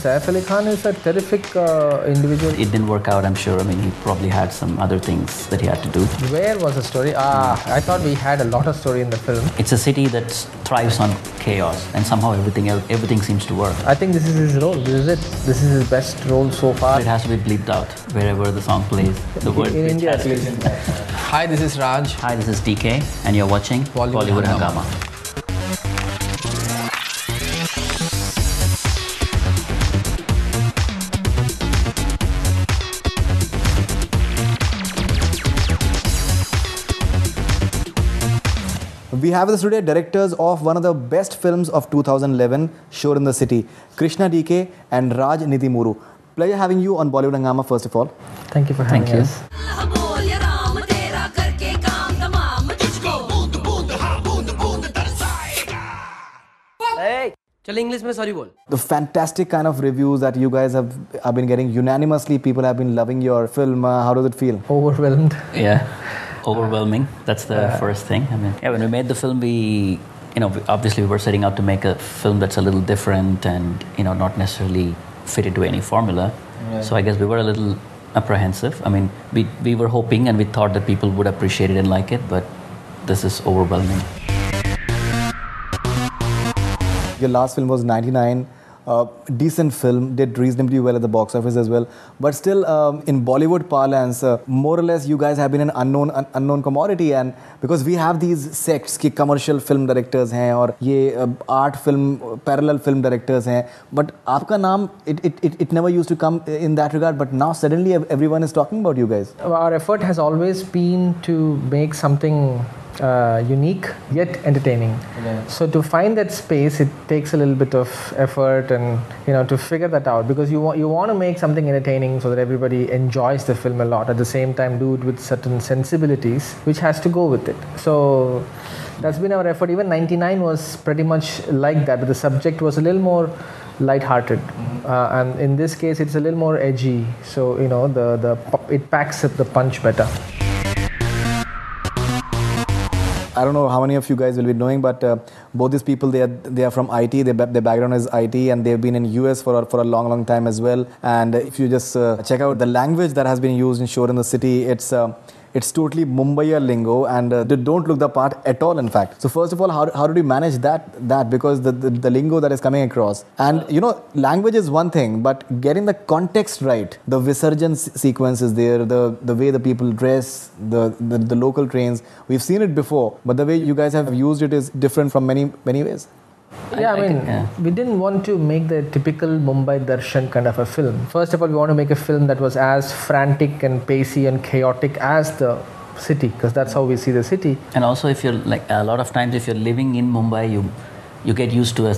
Saif Ali Khan is a terrific individual. It didn't work out, I'm sure. I mean, he probably had some other things that he had to do. Where was the story? I thought we had a lot of story in the film. It's a city that thrives on chaos, and somehow everything seems to work. I think this is his role. This is it. This is his best role so far. It has to be bleeped out wherever the song plays. The word in India. Hi, this is Raj. Hi, this is DK, and you're watching Bollywood Hungama. We have the studio directors of one of the best films of 2011, Shor In The City, Krishna DK and Raj Nidimoru. Pleasure having you on Bollywood Hungama, first of all. Thank you for having us. Hey, चल English में sorry बोल. The fantastic kind of reviews that you guys have been getting unanimously, people have been loving your film. How does it feel? Overwhelmed. Yeah, overwhelming. That's the first thing. I mean, yeah, when we made the film, obviously we were setting out to make a film that's a little different and, not necessarily fit into any formula. Yeah. So I guess we were a little apprehensive. I mean, we were hoping and we thought that people would appreciate it and like it, but this is overwhelming. Your last film was 99. Decent film, did reasonably well at the box office as well. But still, in Bollywood parlance, more or less, you guys have been an unknown commodity. And because we have these sects, कि commercial film directors हैं और ये art film, parallel film directors हैं. But आपका नाम, it never used to come in that regard. But now suddenly everyone is talking about you guys. Our effort has always been to make something unique yet entertaining. Yeah. So to find that space, it takes a little bit of effort and to figure that out, because you want to make something entertaining so that everybody enjoys the film a lot. At the same time, do it with certain sensibilities which has to go with it. So that's been our effort. Even 99 was pretty much like that, but the subject was a little more light-hearted, and in this case, it's a little more edgy. So it packs up the punch better. I don't know how many of you guys will be knowing, but both these people, they are from IT. Their background is IT, and they've been in US for a long time as well. And if you just check out the language that has been used in Shor In The City, it's totally Mumbai lingo, and they don't look the part at all, in fact. So first of all, how did you manage that? Because the lingo that is coming across, and language is one thing, but getting the context right, the Visarjan sequence is there, the way the people dress, the local trains, we've seen it before, but the way you guys have used it is different from many ways. Yeah, we didn't want to make the typical Mumbai Darshan kind of a film. First of all, we want to make a film that was as frantic and pacey and chaotic as the city, because that's how we see the city. And also, if you're a lot of times, if you're living in Mumbai, you get used to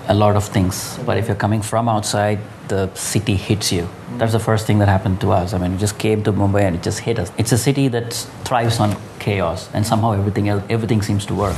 a lot of things. But if you're coming from outside, the city hits you. That's the first thing that happened to us. I mean, we just came to Mumbai and it just hit us. It's a city that thrives on chaos, and somehow everything seems to work.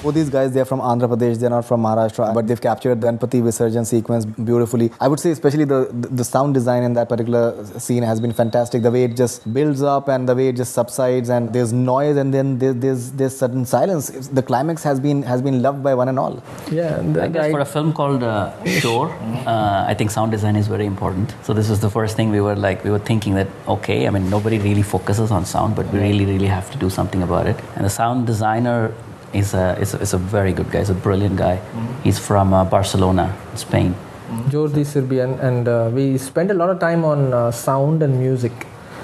Both these guys, they're from Andhra Pradesh, they're not from Maharashtra, but they've captured the Ganpati Visarjan sequence beautifully. I would say especially the sound design in that particular scene has been fantastic. The way it just builds up and the way it just subsides, and there's noise and then there's sudden silence. The climax has been loved by one and all. Yeah, I guess for a film called Shor, I think sound design is very important. So this was the first thing we were thinking that, okay, I mean, nobody really focuses on sound, but we really have to do something about it. And the sound designer is a very good guy. He's a brilliant guy. He's from Barcelona, Spain. Jordi Serbian, and we spent a lot of time on sound and music.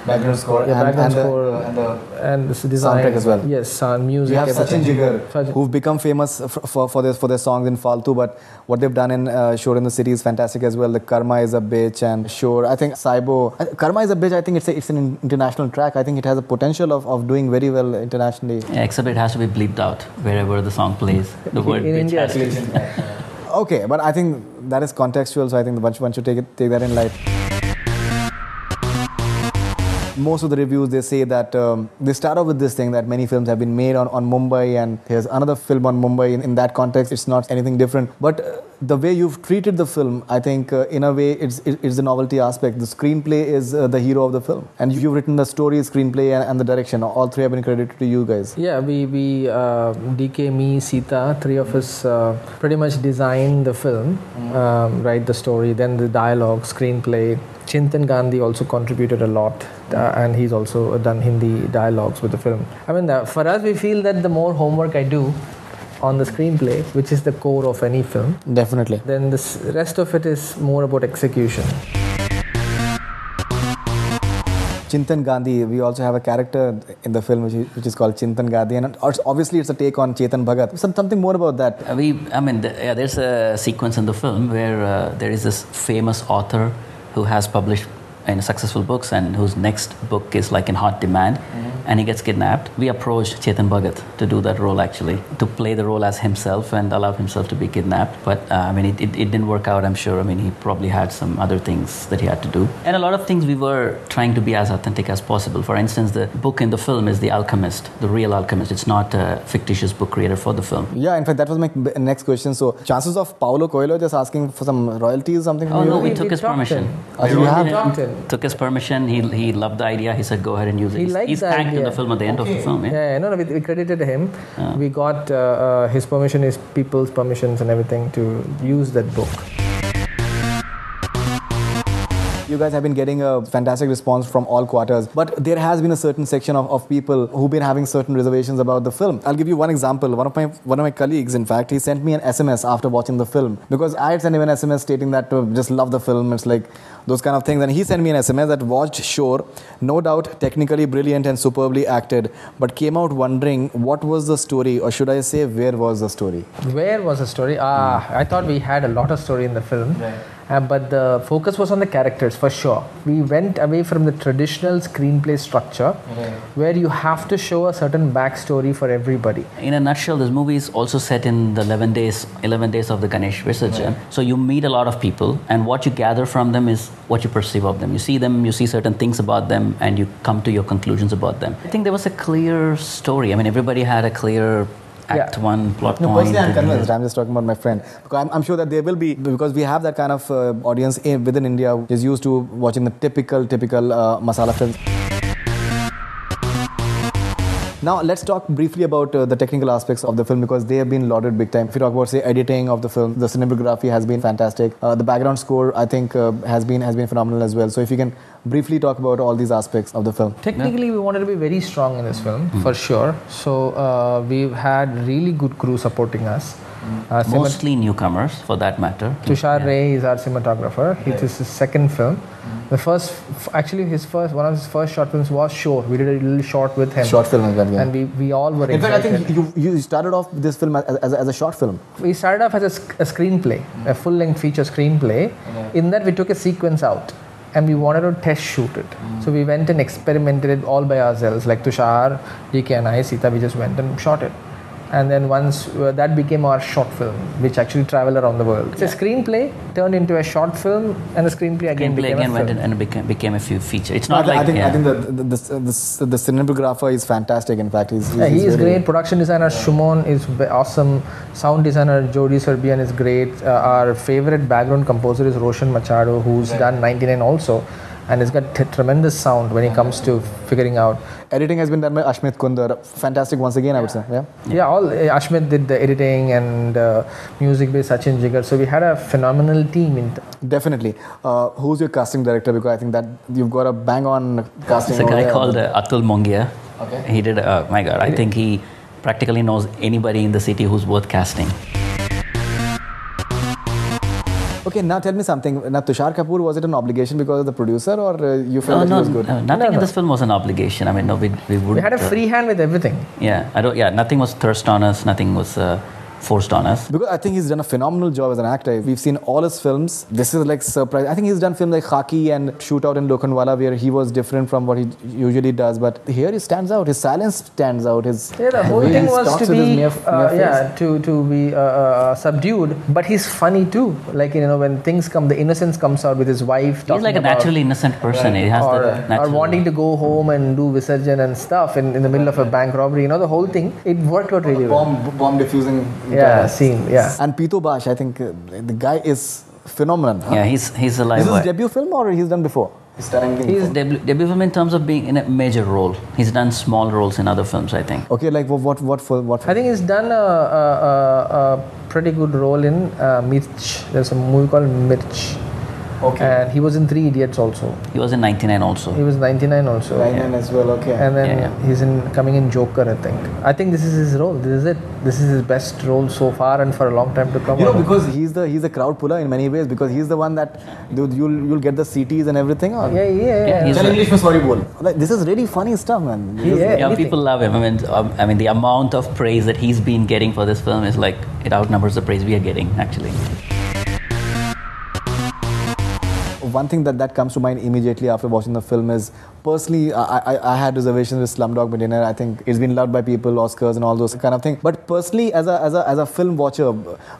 Background score, and the design soundtrack as well. Yes, music. We have Sachin Jigar, who've become famous for their songs in Faltu, but what they've done in Shor In The City is fantastic as well. The Karma Is A Bitch and Shor. I think Saibo, Karma Is A Bitch, I think it's an international track. I think it has a potential of doing very well internationally. Yeah, except it has to be bleeped out wherever the song plays. The word in bitch India. Okay, but I think that is contextual, so I think one should take that in light. most of the reviews, they say that they start off with this thing that many films have been made on Mumbai, and there's another film on Mumbai. In that context, it's not anything different. But the way you've treated the film, I think in a way it's the novelty aspect. The screenplay is the hero of the film, and you've written the story, screenplay, and the direction. All three have been credited to you guys. Yeah, we DK, me, Sita, three of us pretty much designed the film, write the story, then the dialogue, screenplay. Chintan Gandhi also contributed a lot, and he's also done Hindi dialogues with the film. I mean, for us, we feel that the more homework I do on the screenplay, which is the core of any film, Definitely. then the rest of it is more about execution. Chintan Gandhi, we also have a character in the film which is called Chintan Gandhi, and obviously it's a take on Chetan Bhagat. Something more about that. There's a sequence in the film where there is this famous author who has published successful books and whose next book is like in hot demand, and he gets kidnapped. We approached Chetan Bhagat to do that role, actually, to play the role as himself and allow himself to be kidnapped. But it didn't work out, I'm sure. He probably had some other things that he had to do. And a lot of things we were trying to be as authentic as possible. For instance, the book in the film is The Alchemist, the real alchemist. It's not a fictitious book created for the film. Yeah, in fact, that was my next question. So, chances of Paulo Coelho just asking for some royalties or something? Oh, no, we took his permission. Took his permission. He loved the idea. He said, go ahead and use it. He's thanked in the film at the end of the film. We credited him. We got his permission, his people's permissions and everything to use that book. You guys have been getting a fantastic response from all quarters, but there has been a certain section of people who've been having certain reservations about the film. I'll give you one example. One of my colleagues, in fact, he sent me an SMS after watching the film, because I had sent him an SMS stating that just love the film. It's like those kind of things, and he sent me an SMS that watched Shor, no doubt technically brilliant and superbly acted, but came out wondering what was the story, or should I say where was the story? Where was the story? I thought we had a lot of story in the film. Right. But the focus was on the characters, for sure. We went away from the traditional screenplay structure, where you have to show a certain backstory for everybody. In a nutshell, this movie is also set in the 11 days of the Ganesh Visarjan. So you meet a lot of people, and what you gather from them is what you perceive of them. You see certain things about them, and you come to your conclusions about them. I think there was a clear story. Everybody had a clear Act 1 plot point. Personally, I'm convinced. I'm just talking about my friend. Because I'm sure that there will be, because we have that kind of audience within India who is used to watching the typical masala films. Now, let's talk briefly about the technical aspects of the film, because they have been lauded big time. If you talk about, say, editing of the film, the cinematography has been fantastic. The background score, I think, has been phenomenal as well. So, if you can briefly talk about all these aspects of the film. Technically, we wanted to be very strong in this film, for sure. So, we've had really good crew supporting us. Mostly newcomers, for that matter. Tushar Ray is our cinematographer. It is his second film. The first, actually, one of his first short films was Shor. We did a little short with him. Short film as well, yeah. And we all were excited. In fact, I think you started off this film as a short film. We started off as a screenplay, a full-length feature screenplay. In that, we took a sequence out, and we wanted to test shoot it. So we went and experimented it all by ourselves, like Tushar, DK and I, Sita, we just went and shot it. And then once that became our short film, which actually traveled around the world. It's a screenplay turned into a short film, and the screenplay again became a film. Went and became a few feature. It's not I think the cinematographer is fantastic. In fact, he's great. Good. Production designer Shumon is awesome. Sound designer Jody Serbian is great. Our favorite background composer is Roshan Machado, who's done 99 also. And it's got tremendous sound when it comes to figuring out. Editing has been done by Ashmit Kundar. Fantastic once again, I would say. Ashmit did the editing, and music by Sachin Jigar. So we had a phenomenal team. Definitely. Who's your casting director? Because I think that you've got a bang-on casting. It's a guy called Atul Mongia. Okay. He did, my God, I think he practically knows anybody in the city who's worth casting. Okay, now tell me something. Now, Tushar Kapoor, was it an obligation because of the producer, or you felt that he was good? Nothing in this film was an obligation. We would. We had a free hand with everything. Nothing was thrust on us. Nothing was. forced on us. Because I think he's done a phenomenal job as an actor. We've seen all his films. This is like surprise. I think he's done films like Khaki and Shootout in Lokhandwala where he was different from what he usually does. But here he stands out. His silence stands out. The whole thing was to be subdued. But he's funny too. Like, when things come, the innocence comes out with his wife. He's like a naturally innocent person. He has or wanting to go home and do Visarjan and stuff in the middle of a bank robbery. The whole thing, it worked out really well. Bomb diffusing. Scene. Yeah. And Pito Bash, I think the guy is phenomenal. Yeah, he's a live. Is this his debut film or he's done before? His debut film in terms of being in a major role. He's done small roles in other films, I think. Okay, like what? I think he's done a pretty good role in Mirch. There's a movie called Mirch. Okay. And he was in 3 Idiots also. He was in 99 also. He was 99 also. 99 as well, okay. And then he's coming in Joker, I think. I think this is his role. This is it. This is his best role so far and for a long time to come. Because he's the crowd puller in many ways, because he's the one that you'll get the CTs and everything. Or? Yeah. Tell English mein sorry bol. Like, this is really funny stuff, man. People love him. I mean, the amount of praise that he's been getting for this film is like, it outnumbers the praise we are getting, actually. One thing that comes to mind immediately after watching the film is, personally, I had reservations with Slumdog Millionaire. I think it's been loved by people, Oscars and all those kind of things. But personally, as a film watcher,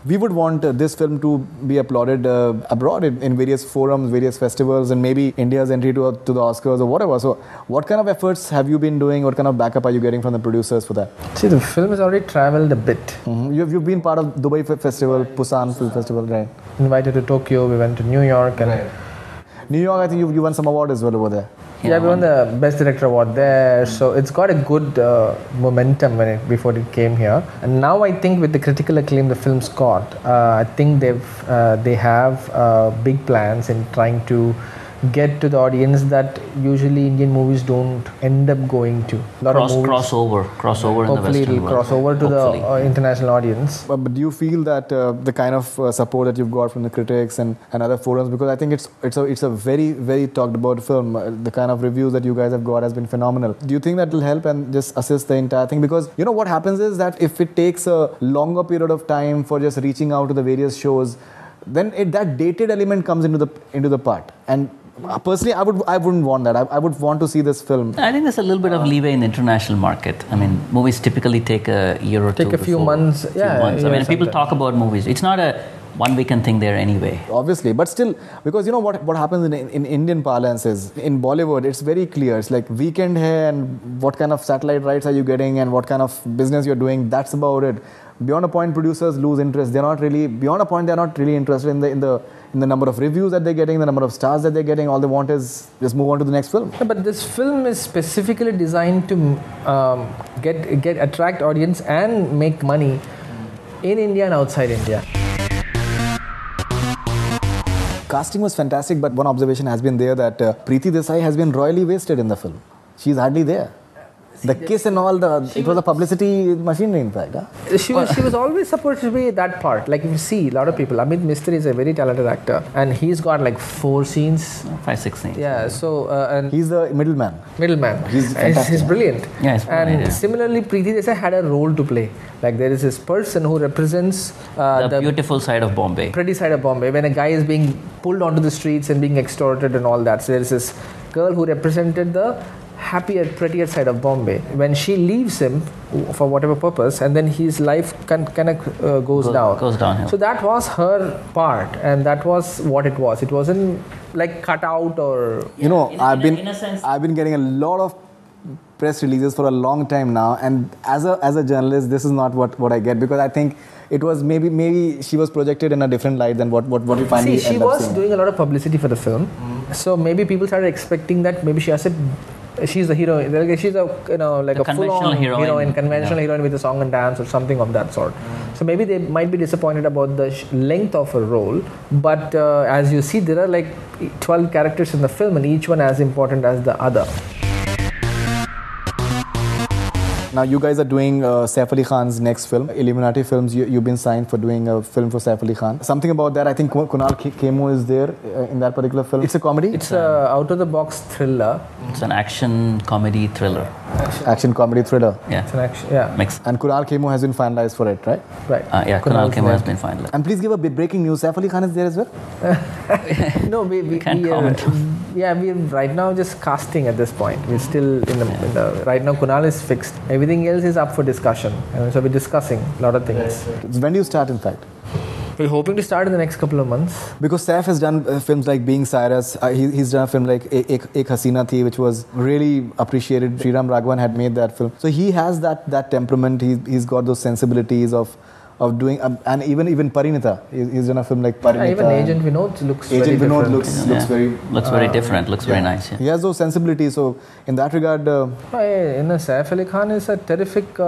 we would want this film to be applauded abroad in various forums, various festivals, and maybe India's entry to the Oscars or whatever. So, what kind of efforts have you been doing? What kind of backup are you getting from the producers for that? See, the film has already traveled a bit. Mm-hmm. You've been part of Dubai Festival, Busan Film Festival, right? Invited to Tokyo. We went to New York and. Right. New York, I think you won some award as well over there. Yeah, we won the Best Director award there. So it's got a good momentum before it came here. And now I think with the critical acclaim the film's got, I think they have big plans in trying to get to the audience that usually Indian movies don't end up going to. Crossover hopefully in the Western it'll world. cross over to the international audience. But do you feel that the kind of support that you've got from the critics and other forums, because I think it's a very, very talked about film, the kind of reviews that you guys have got has been phenomenal. Do you think that will help and just assist the entire thing? Because what happens is that if it takes a longer period of time for just reaching out to the various shows, then that dated element comes into the part. And personally, I wouldn't want that. I would want to see this film. I think there's a little bit of leeway in the international market. I mean, movies typically take a year or two. Take a few months. I mean, people talk about movies. It's not a one weekend thing there anyway. Obviously, but still, because what happens in Indian parlance is, in Bollywood, it's very clear. It's like weekend hai and what kind of satellite rights are you getting and what kind of business you're doing. That's about it. Beyond a point, producers lose interest. They're not really interested in the number of reviews that they're getting, the number of stars that they're getting. All they want is just move on to the next film. Yeah, but this film is specifically designed to attract audience and make money in India and outside India. Casting was fantastic, but one observation has been there that Preeti Desai has been royally wasted in the film. She's hardly there. The kiss and all, it was a publicity machinery, in fact. Huh? She was always supposed to be that part. Like, if you see a lot of people, Amit Mistry is a very talented actor, and he's got like 4 scenes. 5-6 scenes. Yeah, so and he's the middleman. He's fantastic. He's brilliant. Yeah, he's brilliant. And similarly, Preeti Desai had a role to play. Like, there is this person who represents the beautiful side of Bombay. Pretty side of Bombay. When a guy is being pulled onto the streets and being extorted and all that. So there is this girl who represented the happier, prettier side of Bombay. When she leaves him for whatever purpose, and then his life kind of goes downhill. So that was her part, and that was what it was. It wasn't like cut out or. I've been getting a lot of press releases for a long time now, and as a journalist, this is not what I get, because I think it was maybe she was projected in a different light than what we finally see. She was doing a lot of publicity for the film, so maybe people started expecting that maybe she's the heroine. She's a full-on heroine, conventional heroine with a song and dance or something of that sort. So maybe they might be disappointed about the length of her role. But as you see, there are like 12 characters in the film, and each one as important as the other. Now you guys are doing Saif Ali Khan's next film, Illuminati Films. You've been signed for doing a film for Saif Ali Khan. Something about that, I think Kunal Khemo is there in that particular film. It's a comedy? It's a out-of-the-box thriller. It's an action comedy thriller. Action comedy thriller. Yeah. It's an action, yeah. Mix. And Kunal Khemo has been finalized for it, right? Right. Yeah, Kunal Khemo has been finalized. And please give a bit breaking news. Saif Ali Khan is there as well? No, we can't comment. Yeah, we're right now just casting at this point. We're still in the right now Kunal is fixed. Everything else is up for discussion. So we're discussing a lot of things. When do you start, in fact? We're hoping to start in the next couple of months. Because Saif has done films like Being Cyrus. He's done a film like Ek Hasina Thi, which was really appreciated. Sriram Raghavan had made that film. So he has that temperament. He's got those sensibilities of doing, and even Parinita. He's done a film like Parinita. Yeah, even Agent Vinod looks very different. Agent Vinod looks very different. Looks very nice. Yeah. He has those sensibilities. So in that regard, Saif Ali Khan is a terrific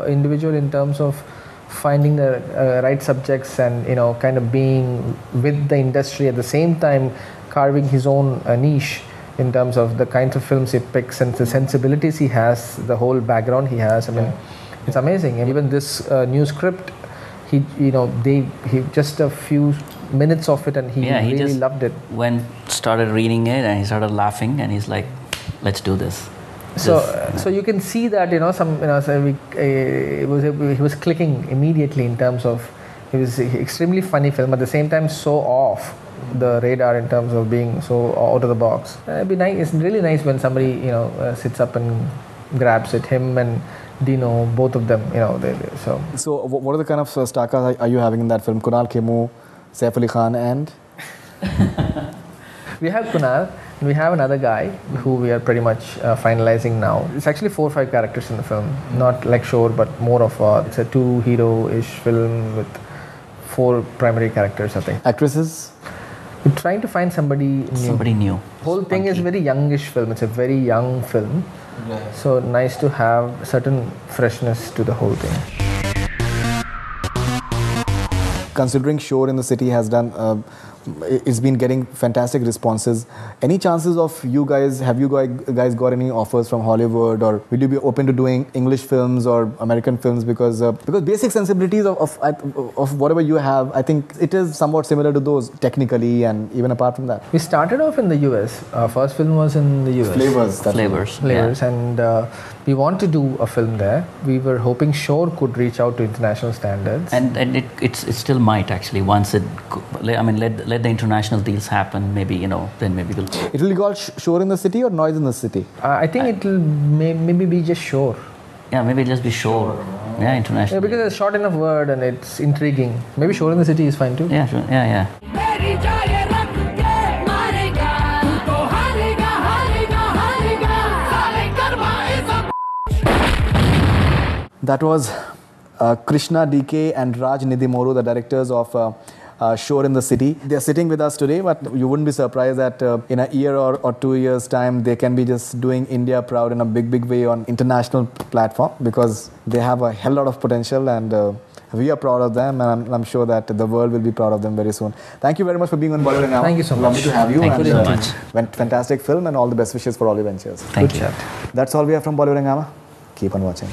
individual in terms of finding the right subjects and kind of being with the industry at the same time, carving his own niche in terms of the kinds of films he picks and the sensibilities he has, the whole background he has. I mean, it's amazing. And even this new script, he just a few minutes of it and he really loved it. Started reading it and he started laughing and he's like, let's do this. So you can see that he was clicking immediately in terms of it was an extremely funny film at the same time so off the radar in terms of being so out of the box. It'd be nice. It's really nice when somebody sits up and grabs it. Him and Dino, both of them. So what are the kind of star cast are you having in that film? Kunal Khemo, Saif Ali Khan, and we have Kunal. We have another guy who we are pretty much finalizing now. It's actually 4 or 5 characters in the film, not like Shor, but more of it's a 2-hero-ish film with 4 primary characters, I think. Actresses? We're trying to find somebody new. Somebody new. Whole thing is very youngish film. It's a very young film. Yeah. So nice to have certain freshness to the whole thing. Considering Shor in the City has done, it's been getting fantastic responses. Any chances of you guys, have you guys got any offers from Hollywood, or will you be open to doing English films or American films? Because basic sensibilities of whatever you have, I think it is somewhat similar to those technically and even apart from that. We started off in the US. Our first film was in the US. Flavors. Yeah. And we want to do a film there. We were hoping Shor could reach out to international standards. And it still might actually once let the international deals happen. Maybe then maybe we'll. It will be called Shor in the City or Noise in the City? I think it will maybe be just Shor. Yeah, maybe it'll just be Shor. Yeah, international. Yeah, because it's a short enough word and it's intriguing. Maybe Shor in the City is fine too. Yeah, sure. Yeah. That was Krishna, DK and Raj Nidimoru, the directors of Shor in the City. They are sitting with us today, but you wouldn't be surprised that in a year or 2 years' time, they can be just doing India proud in a big way on international platform, because they have a hell lot of potential, and we are proud of them, and I'm sure that the world will be proud of them very soon. Thank you very much for being on Bollywood Hungama. Thank you so much. Lovely to have you. Thank you so much. Fantastic film, and all the best wishes for all your ventures. Thank you. That's all we have from Bollywood Hungama. Keep on watching.